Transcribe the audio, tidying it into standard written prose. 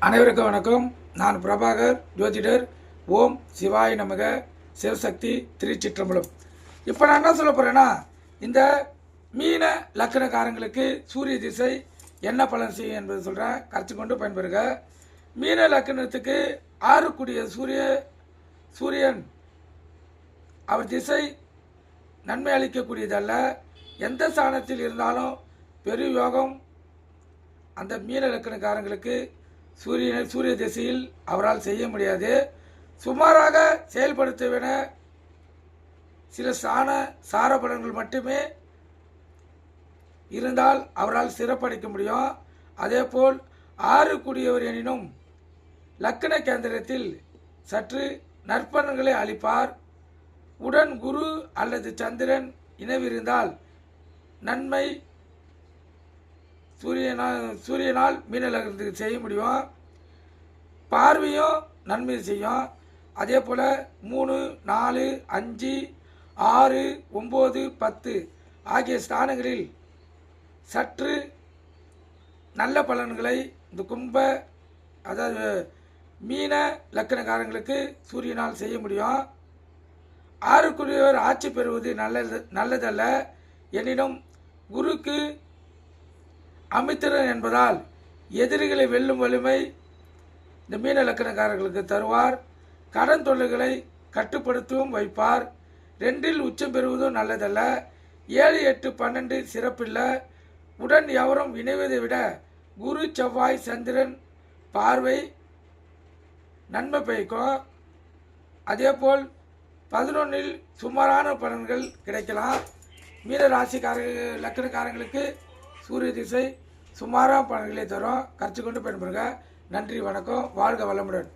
அனைவருக்கும் வணக்கம். நான் பிரபாகர் ஜோதிடர். ஓம் சிவாய நமக. சிவசக்தி திருச்சிற்றம்பலம். இப்போ நான் என்ன சொல்ல போகிறேன்னா, இந்த மீன லக்கணக்காரங்களுக்கு சூரிய திசை என்ன பலன் செய்யும் என்பது சொல்கிறேன். கருத்து கொண்டு பயன்பெறுக. மீன லக்கணத்துக்கு ஆறுக்குடிய சூரியன் அவர் திசை நன்மை அளிக்கக்கூடியதல்ல. எந்த ஸ்தானத்தில் இருந்தாலும் பெரு யோகம் அந்த மீன லக்கணக்காரங்களுக்கு சூரிய திசையில் அவரால் செய்ய முடியாது. சுமாராக செயல்படுத்தவேன சில சார பலன்கள் மட்டுமே இருந்தால் அவரால் சிறப்படைக்க முடியும். அதேபோல் ஆறு கூடியவர் எனினும் லக்கண கேந்திரத்தில் சற்று நற்பலன்களை அளிப்பார். உடன் குரு அல்லது சந்திரன் நன்மை சூரியனால் மீன லக்னத்துக்கு செய்ய முடியும். பார்வையும் நன்மை செய்யும். அதே போல் 3, 4, 5, 6, 9, 10 ஆகிய ஸ்தானங்களில் சற்று நல்ல பலன்களை இந்த அதாவது மீன லக்கணக்காரங்களுக்கு சூரியனால் செய்ய முடியும். ஆறுக்குரியவர் ஆட்சி பெறுவது நல்லதல்ல. எனினும் குருக்கு அமித்திரன் என்பதால் எதிரிகளை வெல்லும் வலிமை இந்த மீன லக்கணக்காரர்களுக்கு தருவார். கடன் தொல்லைகளை கட்டுப்படுத்தவும் வைப்பார். 2இல் உச்சம் பெறுவதும் நல்லதல்ல. 7, 8, 12 சிறப்பில்லை. உடன் எவரும் இணைவதை விட குரு செவ்வாய் சந்திரன் பார்வை நன்மை பயக்கும். அதேபோல் 11இல் சுமாரான பலன்கள் கிடைக்கலாம். மீன லக்கணக்காரங்களுக்கு சூரிய திசை சுமாரான பலன்களை தரும். கருத்து கொண்டு பயன்படுங்க. நன்றி, வணக்கம். வாழ்க வளமுடன்.